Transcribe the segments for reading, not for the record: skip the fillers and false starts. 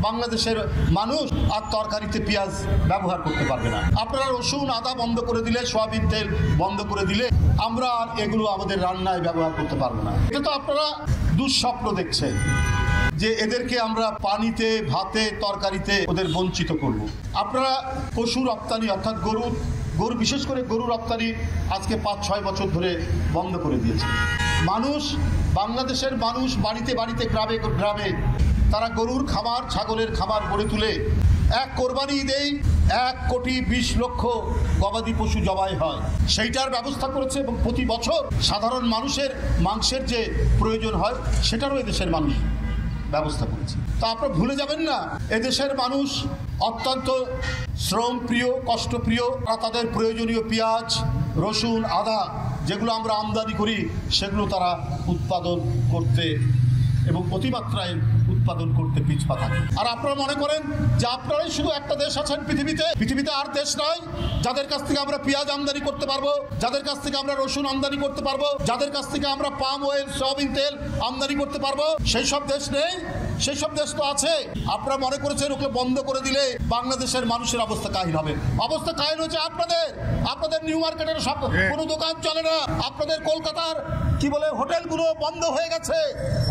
বাংলাদেশের মানুষ আর তরকারিতে পেঁয়াজ ব্যবহার করতে পারবে না। আপনারা রসুন আদা বন্ধ করে দিলে, সয়াবিন তেল বন্ধ করে দিলে আমরা আর এগুলো আমাদের রান্নায় ব্যবহার করতে পারবো না। এটা তো আপনারা দুঃস্বপ্ন দেখছেন যে এদেরকে আমরা পানিতে, ভাতে, তরকারিতে ওদের বঞ্চিত করব। আপনারা পশু রপ্তানি অর্থাৎ গরু বিশেষ করে গরু রপ্তানি আজকে ৫-৬ বছর ধরে বন্ধ করে দিয়েছে। বাংলাদেশের মানুষ বাড়িতে বাড়িতে, গ্রামে গ্রামে তারা গরুর খামার, ছাগলের খামার গড়ে তুলে এক কোরবানি ঈদেই ১,২০,০০,০০০ গবাদি পশু জবাই হয়, সেইটার ব্যবস্থা করেছে। এবং প্রতি বছর সাধারণ মানুষের মাংসের যে প্রয়োজন হয় সেটারও এদেশের মানুষ ব্যবস্থা করেছে। তা আপনারা ভুলে যাবেন না, এদেশের মানুষ অত্যন্ত শ্রমপ্রিয়, কষ্টপ্রিয়। তাদের প্রয়োজনীয় পেঁয়াজ, রসুন, আদা যেগুলো আমরা আমদানি করি সেগুলো তারা উৎপাদন করতে এবং অতিমাত্রায় উৎপাদন করতে পিছপা থাকে। আর আপনারা মনে করেন যে আপনারাই শুধু একটা দেশ আছেন পৃথিবীতে আর দেশ নয় যাদের কাছ থেকে আমরা পেঁয়াজ আমদানি করতে পারবো, যাদের কাছ থেকে আমরা রসুন আমদানি করতে পারবো, যাদের কাছ থেকে আমরা পাম অয়েল, সয়াবিন তেল আমদানি করতে পারবো। সেই সব দেশ নেই? সেই সব দেশ তো আছে। আপনারা মনে করেছেন ওগুলো বন্ধ করে দিলে বাংলাদেশের মানুষের অবস্থা কাহিল হবে। অবস্থা কাহিল হচ্ছে আপনাদের নিউ মার্কেটের সব কোনো দোকান চলে না, আপনাদের কলকাতার হোটেলগুলো বন্ধ হয়ে গেছে,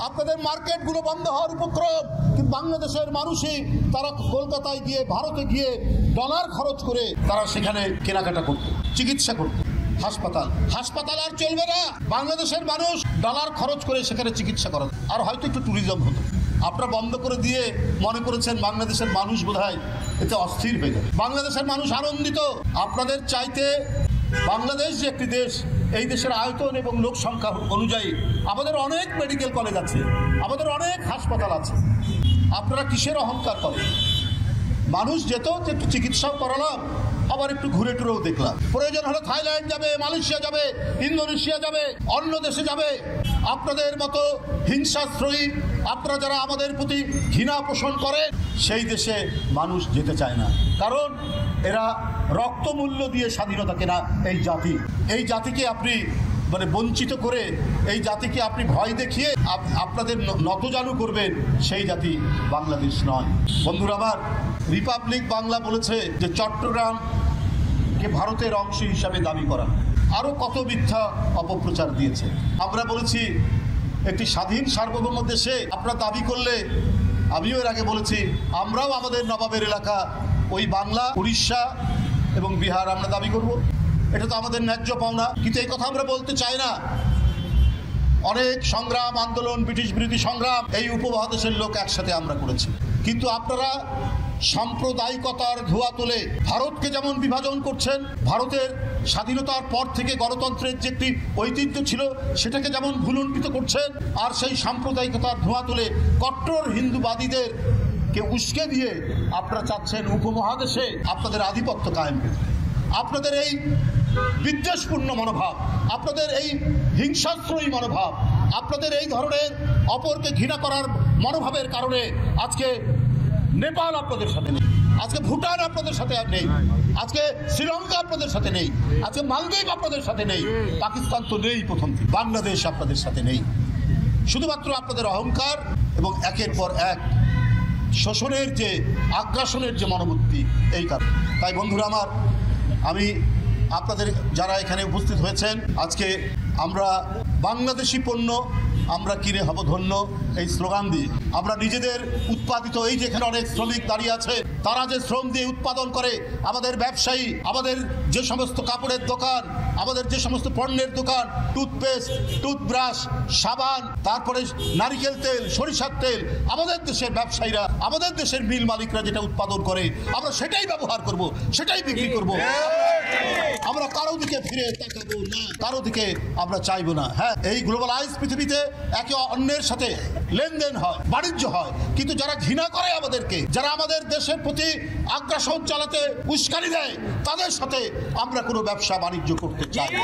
আপনাদের মার্কেটগুলো বন্ধ হওয়ার উপক্রম। কিন্তু বাংলাদেশের মানুষই তারা কলকাতায় গিয়ে, ভারতে গিয়ে ডলার খরচ করে তারা সেখানে কেনাকাটা করত, চিকিৎসা করত। হাসপাতাল আর চলবে না। বাংলাদেশের মানুষ ডলার খরচ করে সেখানে চিকিৎসা করে, আর হয়তো একটু ট্যুরিজম হতো। আপনারা বন্ধ করে দিয়ে মনে করেছেন বাংলাদেশের মানুষ বোধহয় এতে অস্থির হয়ে যাবে। বাংলাদেশের মানুষ আনন্দিত। আপনাদের চাইতে বাংলাদেশ যে একটি দেশ, এই দেশের আয়তন এবং লোক সংখ্যা অনুযায়ী আমাদের অনেক মেডিকেল কলেজ আছে, আমাদের অনেক হাসপাতাল আছে। আপনারা কিসের অহংকার করেন? মানুষ যেত, একটু চিকিৎসাও করালাম, আবার একটু ঘুরে টুরেও দেখলাম। প্রয়োজন হলে থাইল্যান্ড যাবে, মালয়েশিয়া যাবে, ইন্দোনেশিয়া যাবে, অন্য দেশে যাবে। আপনাদের মতো হিংসাশ্রয়ী, আপনারা যারা আমাদের প্রতি ঘৃণা পোষণ করেন, সেই দেশে মানুষ যেতে চায় না। কারণ এরা রক্তমূল্য দিয়ে স্বাধীনতা কেনা এই জাতিকে আপনি বঞ্চিত করে, এই জাতিকে আপনি ভয় দেখিয়ে আপনাদের নতজানু করবেন, সেই জাতি বাংলাদেশ নয়। বন্ধুরা আমার, রিপাবলিক বাংলা বলেছে যে চট্টগ্রামকে ভারতের অংশ হিসাবে দাবি করা। আরও কত মিথ্যা অপপ্রচার দিয়েছে। আমরা বলেছি একটি স্বাধীন সার্বভৌম দেশে আপনারা দাবি করলে, আমিও এর আগে বলেছি, আমরাও আমাদের নবাবের এলাকা ওই বাংলা, উড়িষ্যা এবং বিহার আমরা দাবি করব। এটা তো আমাদের ন্যায্য পাওনা। কিন্তু এই কথা আমরা বলতে চাই না। অনেক সংগ্রাম, আন্দোলন, ব্রিটিশ বিরোধী সংগ্রাম এই উপমহাদেশের লোক একসাথে আমরা করেছি। কিন্তু আপনারা সাম্প্রদায়িকতার ধোঁয়া তুলে ভারতকে যেমন বিভাজন করছেন, ভারতের স্বাধীনতার পর থেকে গণতন্ত্রের যে একটি ঐতিহ্য ছিল সেটাকে যেমন ভুলুণ্ঠিত করছেন, আর সেই সাম্প্রদায়িকতার ধোঁয়া তুলে কট্টর হিন্দুবাদীদেরকে উস্কে দিয়ে আপনারা চাচ্ছেন উপমহাদেশে আপনাদের আধিপত্য কায়েম করতে। আপনাদের এই বিদ্বেষপূর্ণ মনোভাব, আপনাদের এই হিংসাশ্রয়ী মনোভাব, আপনাদের এই ধরনের অপরকে ঘৃণা করার মনোভাবের কারণে আজকে নেপাল আপনাদের সাথে নেই, আজকে ভুটান আপনাদের সাথে আর নেই, আজকে শ্রীলঙ্কা আপনাদের সাথে নেই, আজকে মালদ্বীপ আপনাদের সাথে নেই, পাকিস্তান তো নেই প্রথম থেকে, বাংলাদেশ আপনাদের সাথে নেই। শুধুমাত্র আপনাদের অহংকার এবং একের পর এক শোষণের যে আগ্রাসনের যে মনোবৃত্তি, এই কারণে। তাই বন্ধুরা আমার, আমি আপনাদের যারা এখানে উপস্থিত হয়েছেন, আজকে আমরা বাংলাদেশি পণ্য আমরা কিনে হব ধন্য, এই স্লোগান দিয়ে আমরা নিজেদের উৎপাদিত, এই যে এখানে অনেক শ্রমিক দাঁড়িয়ে আছে, তারা যে শ্রম দিয়ে উৎপাদন করে, আমাদের ব্যবসায়ী, আমাদের যে সমস্ত কাপড়ের দোকান, আমাদের যে সমস্ত পণ্যের দোকান, টুথপেস্ট, টুথব্রাশ, সাবান, তারপরে নারিকেল তেল, সরিষার তেল, আমাদের দেশের ব্যবসায়ীরা, আমাদের দেশের মিল মালিকরা যেটা উৎপাদন করে, আমরা সেটাই ব্যবহার করব, সেটাই বিক্রি করব। আমরা কারো দিকে ফিরে তাকাবো না, কারো দিকে আমরা চাইবো না। হ্যাঁ, এই গ্লোবালাইজ পৃথিবীতে একে অন্যের সাথে লেনদেন হয়, বাণিজ্য হয়, কিন্তু যারা ঘৃণা করে আমাদেরকে, যারা আমাদের দেশের প্রতি আগ্রাসন চালাতে উস্কানি দেয়, তাদের সাথে আমরা কোনো ব্যবসা বাণিজ্য করতে চাই না।